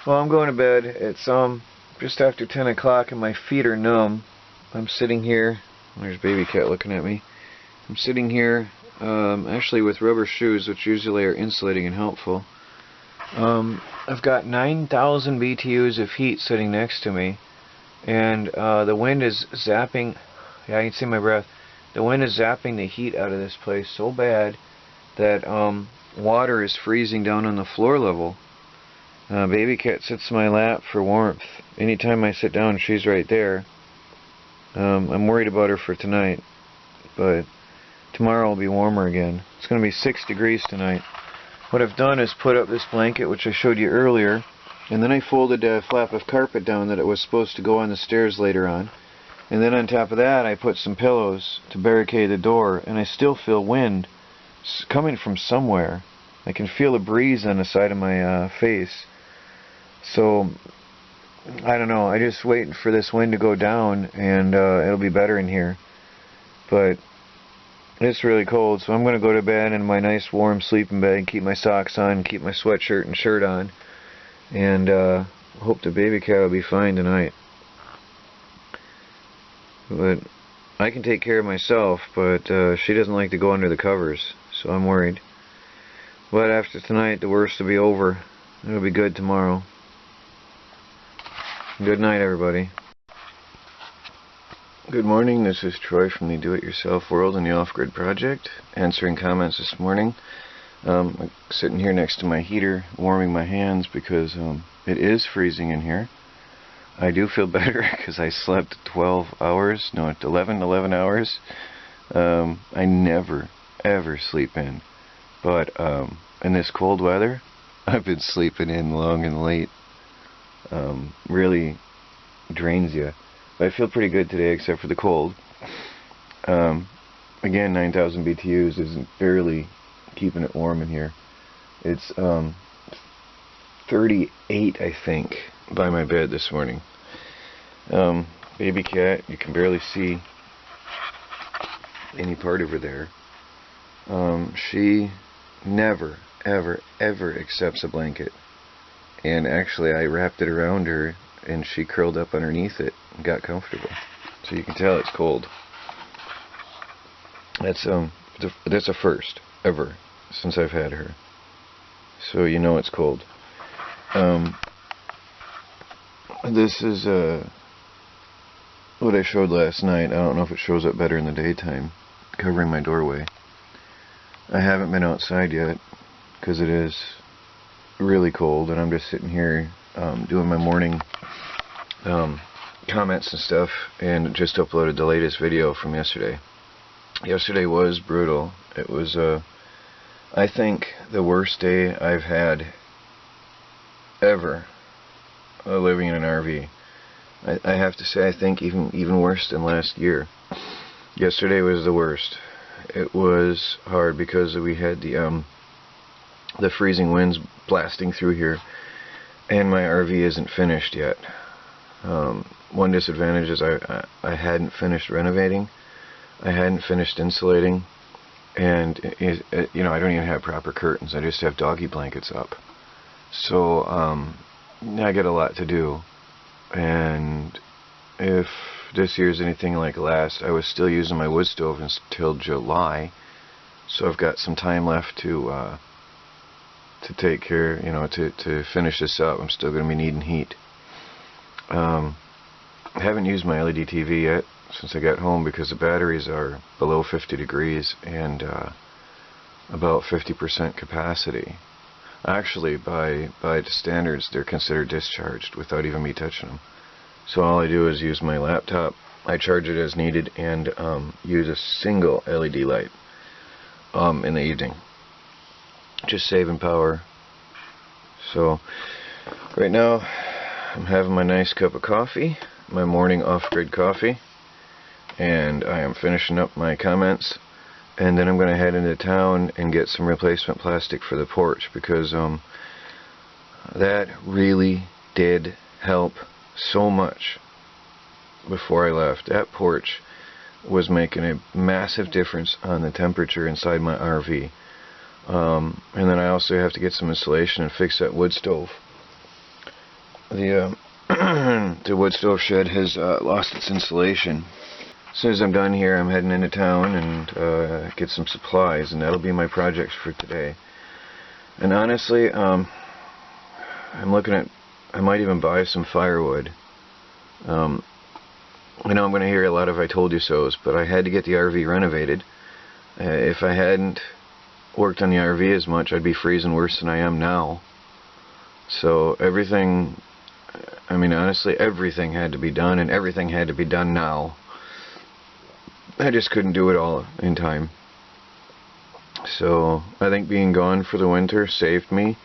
Well, I'm going to bed. It's just after 10 o'clock and my feet are numb. I'm sitting here. There's baby cat looking at me. I'm sitting here actually with rubber shoes, which usually are insulating and helpful. I've got 9,000 BTUs of heat sitting next to me, and the wind is zapping. Yeah, I can see my breath. The wind is zapping the heat out of this place so bad that water is freezing down on the floor level. Baby cat sits in my lap for warmth. Anytime I sit down, she's right there. I'm worried about her for tonight, but tomorrow will be warmer again. It's going to be 6 degrees tonight. What I've done is put up this blanket, which I showed you earlier, and then I folded a flap of carpet down that it was supposed to go on the stairs later on. And then on top of that, I put some pillows to barricade the door, and I still feel wind coming from somewhere. I can feel a breeze on the side of my face. So, I don't know, I'm just waiting for this wind to go down, and it'll be better in here. But it's really cold, so I'm going to go to bed in my nice warm sleeping bag, keep my socks on, keep my sweatshirt and shirt on, and hope the baby cat will be fine tonight. But I can take care of myself, but she doesn't like to go under the covers, so I'm worried. But after tonight, the worst will be over. It'll be good tomorrow. Good night, everybody. Good morning, this is Troy from the Do-It-Yourself World and the Off-Grid Project, answering comments this morning. I'm sitting here next to my heater, warming my hands because it is freezing in here. I do feel better because I slept 12 hours, no, 11 hours. I never, ever sleep in. But in this cold weather, I've been sleeping in long and late. Really drains you. But I feel pretty good today except for the cold. Again, 9,000 BTUs isn't barely keeping it warm in here. It's 38, I think, by my bed this morning. Baby cat, you can barely see any part of her there. She never, ever, ever accepts a blanket. And actually I wrapped it around her and she curled up underneath it and got comfortable. So you can tell it's cold. That's a first ever since I've had her. So you know it's cold. This is what I showed last night. I don't know if it shows up better in the daytime, covering my doorway. I haven't been outside yet because it is really cold, and I'm just sitting here doing my morning comments and stuff, and just uploaded the latest video from yesterday. Yesterday was brutal. It was I think the worst day I've had ever living in an RV. I have to say, I think even worse than last year. Yesterday was the worst. It was hard because we had the freezing winds blasting through here, and my RV isn't finished yet. One disadvantage is I hadn't finished renovating, I hadn't finished insulating, and you know, I don't even have proper curtains. I just have doggy blankets up. So I got a lot to do, and if this year's anything like last, I was still using my wood stove until July, so I've got some time left to take care, you know, to finish this up. I'm still going to be needing heat. I haven't used my LED TV yet since I got home because the batteries are below 50 degrees and about 50% capacity. Actually, by the standards, they're considered discharged without even me touching them. So all I do is use my laptop, I charge it as needed, and use a single LED light in the evening. Just saving power. So right now I'm having my nice cup of coffee, my morning off-grid coffee, and I am finishing up my comments, and then I'm going to head into town and get some replacement plastic for the porch, because that really did help so much before I left. That porch was making a massive difference on the temperature inside my RV. And then I also have to get some insulation and fix that wood stove. the wood stove shed has lost its insulation. As soon as I'm done here, I'm heading into town and get some supplies, and that'll be my projects for today. And honestly, I'm looking at, I might even buy some firewood. I know I'm going to hear a lot of I told you so's, but I had to get the RV renovated. If I hadn't worked on the RV as much, I'd be freezing worse than I am now. So everything, I mean honestly, everything had to be done, and everything had to be done now. I just couldn't do it all in time. So I think being gone for the winter saved me.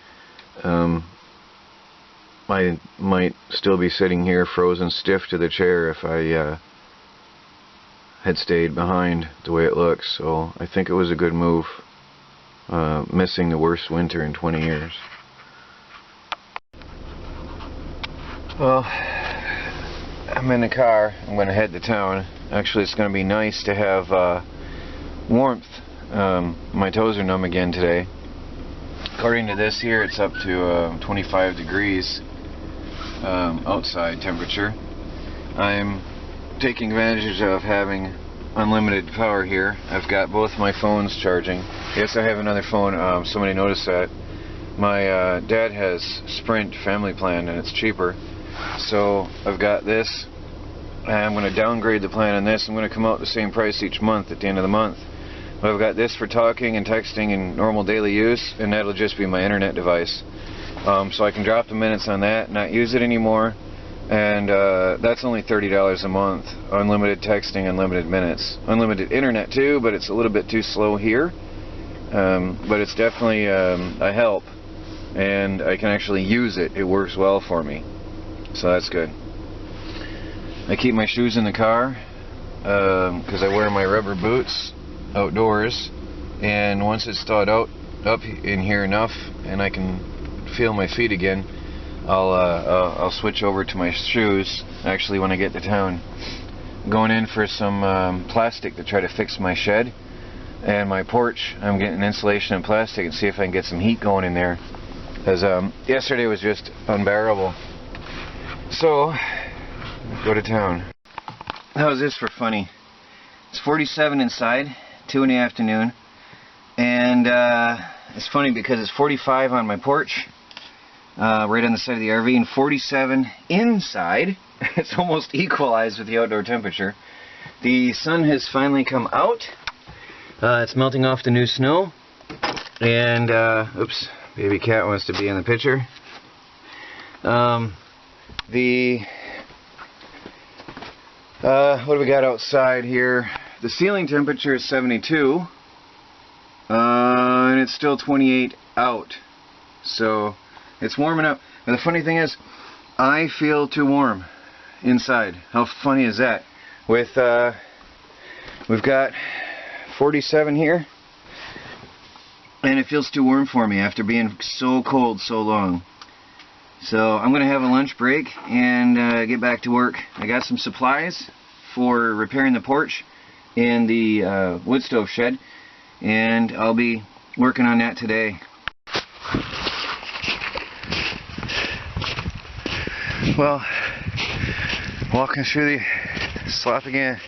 I might still be sitting here frozen stiff to the chair if I had stayed behind the way it looks. So I think it was a good move, missing the worst winter in 20 years. Well, I'm in the car. I'm going to head to town. Actually, it's going to be nice to have warmth. My toes are numb again today. According to this here, it's up to 25 degrees outside temperature. I'm taking advantage of having unlimited power here. I've got both my phones charging. Yes, I have another phone. Somebody noticed that. My dad has Sprint family plan, and it's cheaper. So I've got this. I'm going to downgrade the plan on this. I'm going to come out the same price each month at the end of the month. But I've got this for talking and texting and normal daily use, and that'll just be my internet device. So I can drop the minutes on that, not use it anymore, and that's only $30 a month. Unlimited texting, unlimited minutes. Unlimited internet too, but it's a little bit too slow here. But it's definitely a help, and I can actually use it. It works well for me. So that's good. I keep my shoes in the car because I wear my rubber boots outdoors, and once it's thawed out up in here enough and I can feel my feet again, I'll switch over to my shoes actually when I get to town. I'm going in for some plastic to try to fix my shed and my porch. I'm getting insulation and plastic and see if I can get some heat going in there, because yesterday was just unbearable. So go to town. How's this for funny? It's 47 inside, 2 in the afternoon, and it's funny because it's 45 on my porch, right on the side of the RV, and 47 inside. It's almost equalized with the outdoor temperature. The sun has finally come out. It's melting off the new snow, and oops, baby cat wants to be in the picture. What do we got outside here? The ceiling temperature is 72, and it's still 28 out. So it's warming up. And the funny thing is, I feel too warm inside. How funny is that? With we've got 47 here, and it feels too warm for me after being so cold so long. So I'm going to have a lunch break and get back to work. I got some supplies for repairing the porch in the wood stove shed, and I'll be working on that today. Well, walking through the slop again.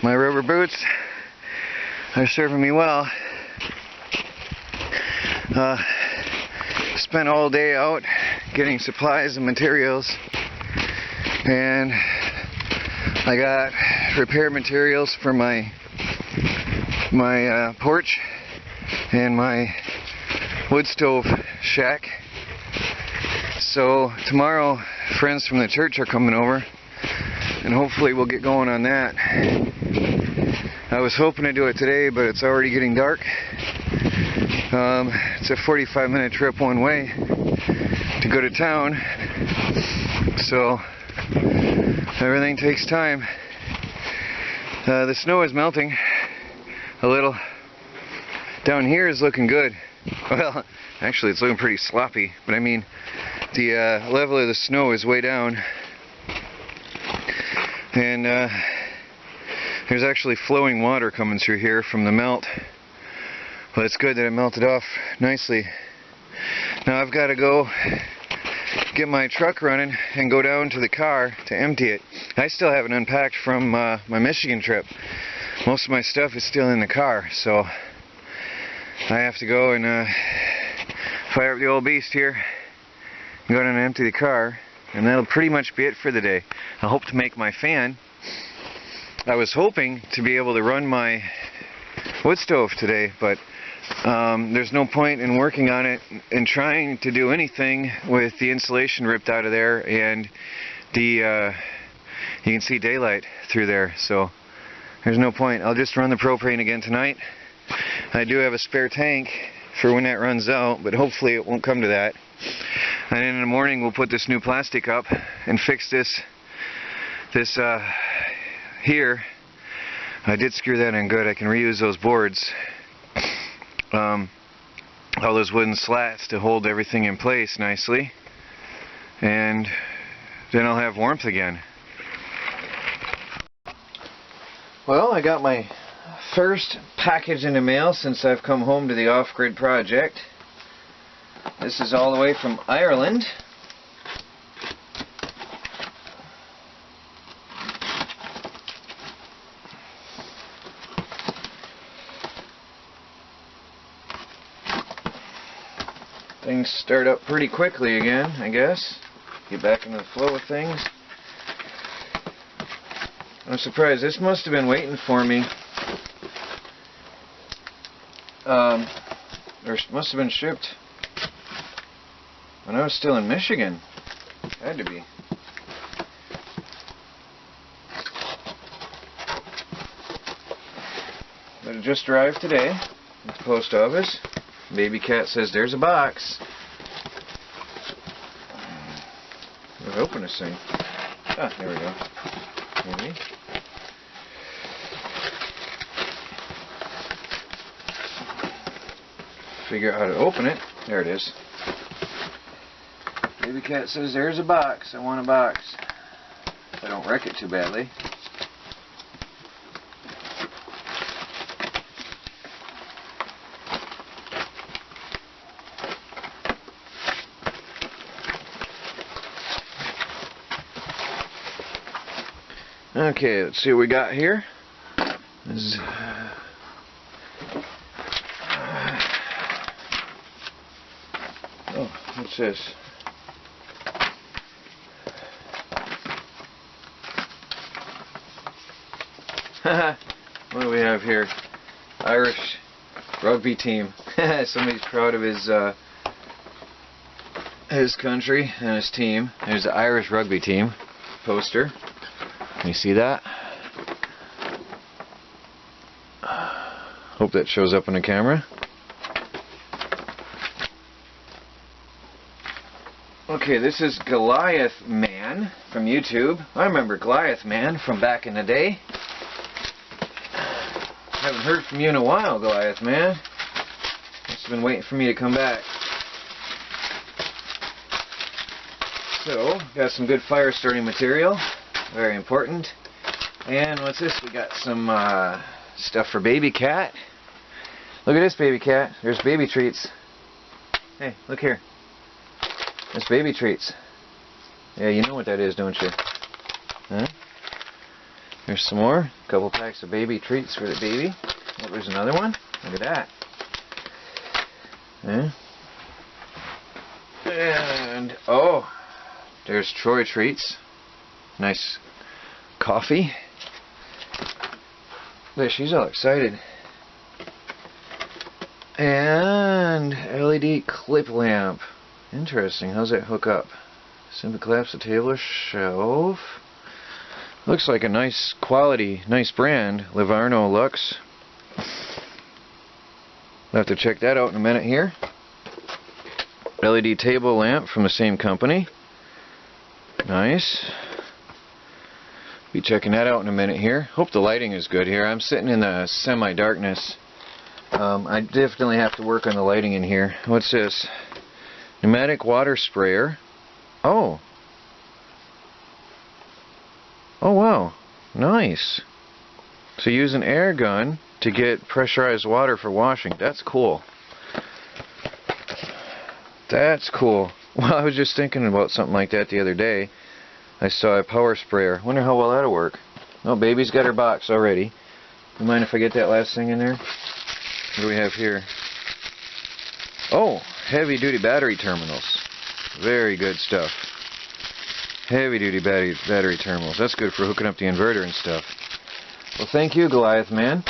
My rubber boots are serving me well. Spent all day out getting supplies and materials, and I got repair materials for my porch and my wood stove shack. So tomorrow friends from the church are coming over, and hopefully we'll get going on that. I was hoping to do it today, but it's already getting dark. It's a 45-minute trip one way to go to town, so everything takes time. The snow is melting a little. Down here is looking good. Well, actually it's looking pretty sloppy, but I mean the level of the snow is way down, and there's actually flowing water coming through here from the melt. Well, it's good that it melted off nicely. Now I've got to go get my truck running and go down to the car to empty it. I still haven't unpacked from my Michigan trip. Most of my stuff is still in the car, so I have to go and fire up the old beast here, go down and empty the car, and that'll pretty much be it for the day. I hope to make my fan. I was hoping to be able to run my wood stove today, but there's no point in working on it and trying to do anything with the insulation ripped out of there, and the you can see daylight through there, so there's no point. I'll just run the propane again tonight. I do have a spare tank for when that runs out, but hopefully it won't come to that. And then in the morning we'll put this new plastic up and fix this here. I did screw that in good. I can reuse those boards, all those wooden slats to hold everything in place nicely, and then I'll have warmth again. Well, I got my first package in the mail since I've come home to the off-grid project. This is all the way from Ireland. Things start up pretty quickly again, I guess. Get back into the flow of things. I'm surprised. This must have been waiting for me. Or must have been shipped when I was still in Michigan. Had to be. But it just arrived today at the post office. Baby cat says there's a box. Let's open this thing. Ah, there we go. Maybe. Figure out how to open it. There it is. Baby cat says there's a box. I want a box. If I don't wreck it too badly. Okay, let's see what we got here. Oh, what's this? What do we have here? Irish rugby team. Somebody's proud of his country and his team. There's the Irish rugby team poster. Can you see that? Hope that shows up on the camera. Okay, this is Goliath Man from YouTube. I remember Goliath Man from back in the day. Haven't heard from you in a while, Goliath Man. Must have been waiting for me to come back. So, got some good fire starting material. Very important. And what's this? We got some stuff for baby cat. Look at this, baby cat. There's baby treats. Hey, look here. That's baby treats. Yeah, you know what that is, don't you? Huh? There's some more. A couple packs of baby treats for the baby. Oh, there's another one. Look at that. Huh? And, oh, there's Troy treats. Nice coffee. There, she's all excited. And LED clip lamp. Interesting. How's that hook up? Simply collapse the table or shelf. Looks like a nice quality, nice brand. Livarno Lux. We'll have to check that out in a minute here. LED table lamp from the same company. Nice. Be checking that out in a minute here. Hope the lighting is good here. I'm sitting in the semi-darkness. I definitely have to work on the lighting in here. What's this? Pneumatic water sprayer. Oh. Oh wow. Nice. So use an air gun to get pressurized water for washing. That's cool. That's cool. Well, I was just thinking about something like that the other day. I saw a power sprayer. Wonder how well that'll work. Oh, baby's got her box already. You mind if I get that last thing in there? What do we have here? Oh, heavy duty battery terminals. Very good stuff. Heavy duty battery terminals. That's good for hooking up the inverter and stuff. Well, thank you, Goliath man.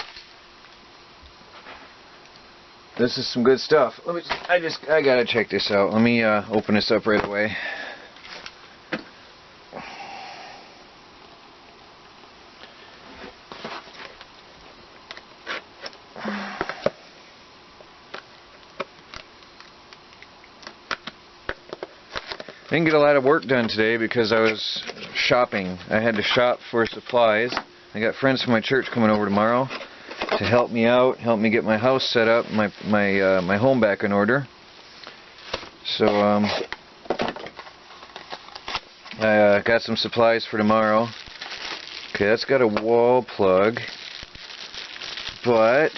This is some good stuff. I gotta check this out. Let me open this up right away. Didn't get a lot of work done today because I was shopping. I had to shop for supplies. I got friends from my church coming over tomorrow to help me out, help me get my house set up, my home back in order. So I got some supplies for tomorrow. Okay, that's got a wall plug, but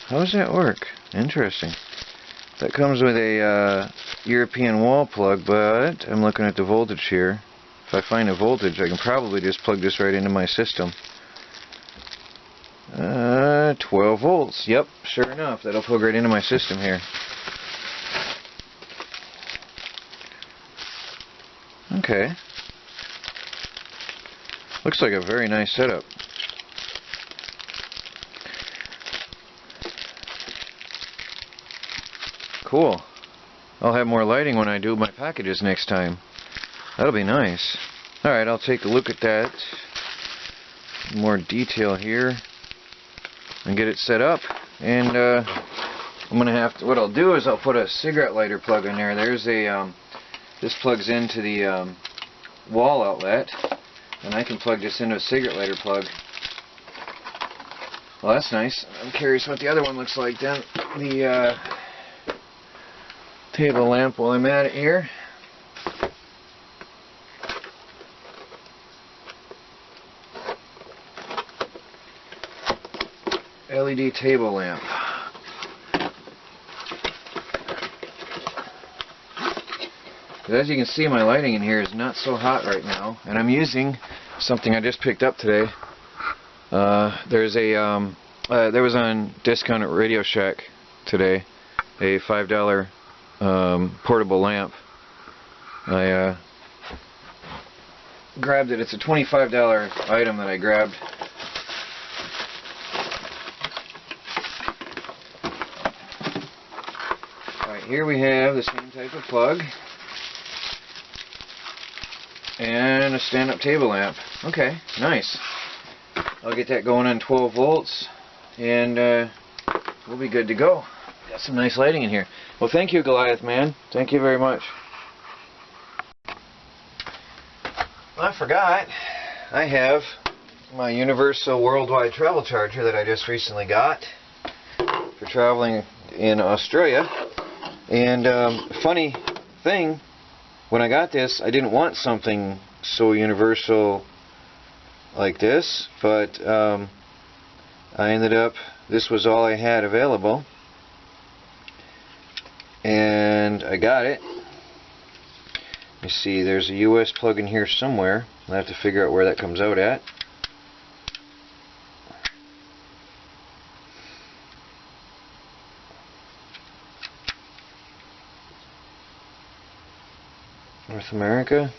how does that work? Interesting. That comes with a European wall plug, but I'm looking at the voltage here. If I find a voltage, I can probably just plug this right into my system. 12 volts. Yep, sure enough, that'll plug right into my system here. Okay. Looks like a very nice setup. Cool. I'll have more lighting when I do my packages next time. That'll be nice. Alright, I'll take a look at that. More detail here. And get it set up. And I'm gonna have to, what I'll do is I'll put a cigarette lighter plug in there. There's a this plugs into the wall outlet, and I can plug this into a cigarette lighter plug. Well, that's nice. I'm curious what the other one looks like then. The table lamp while I'm at it here. LED table lamp. As you can see, my lighting in here is not so hot right now, and I'm using something I just picked up today. There's a there was on discount at Radio Shack today, a $5 portable lamp. I grabbed it. It's a $25 item that I grabbed. Alright, here we have the same type of plug and a stand-up table lamp. Okay, nice. I'll get that going on 12 volts and we'll be good to go. Got some nice lighting in here. Well, thank you, Goliath man. Thank you very much. Well, I forgot. I have my universal worldwide travel charger that I just recently got for traveling in Australia. And funny thing, when I got this, I didn't want something so universal like this, but I ended up, this was all I had available, and I got it. Let me see, there's a US plug in here somewhere. I'll have to figure out where that comes out at. North America.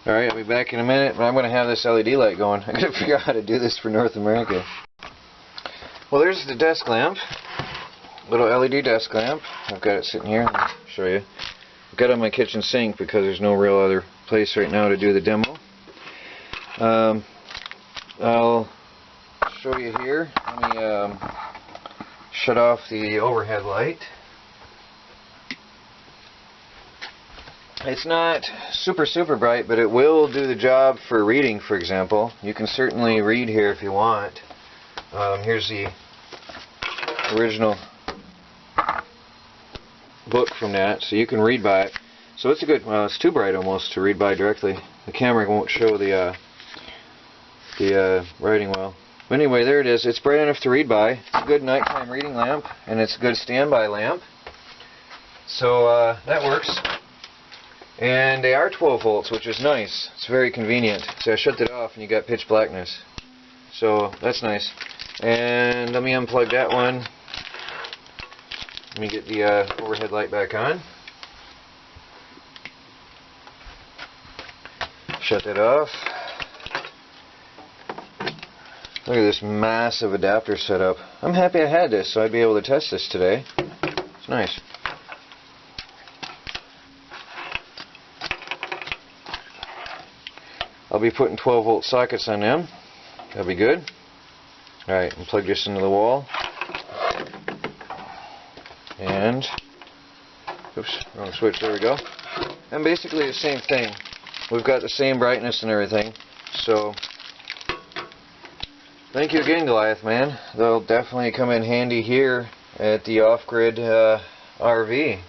Alright, I'll be back in a minute, but I'm going to have this LED light going. I gotta figure out how to do this for North America. Well, there's the desk lamp. Little LED desk lamp. I've got it sitting here. I'll show you. I've got it on my kitchen sink because there's no real other place right now to do the demo. I'll show you here. Let me shut off the overhead light. It's not super bright, but it will do the job for reading, for example. You can certainly read here if you want. Here's the original book from that, so you can read by it. So it's a good, well, it's too bright almost to read by directly. The camera won't show the writing well. But anyway, there it is. It's bright enough to read by. It's a good nighttime reading lamp, and it's a good standby lamp. So that works. And they are 12 volts, which is nice. It's very convenient. So I shut it off and you got pitch blackness. So that's nice. And let me unplug that one. Let me get the overhead light back on. Shut that off. Look at this massive adapter setup. I'm happy I had this, so I'd be able to test this today. It's nice. I'll be putting 12 volt sockets on them. That'll be good. Alright, plug this into the wall. And, oops, wrong switch, there we go. And basically the same thing. We've got the same brightness and everything. So, thank you again, Goliath man. They'll definitely come in handy here at the off-grid RV.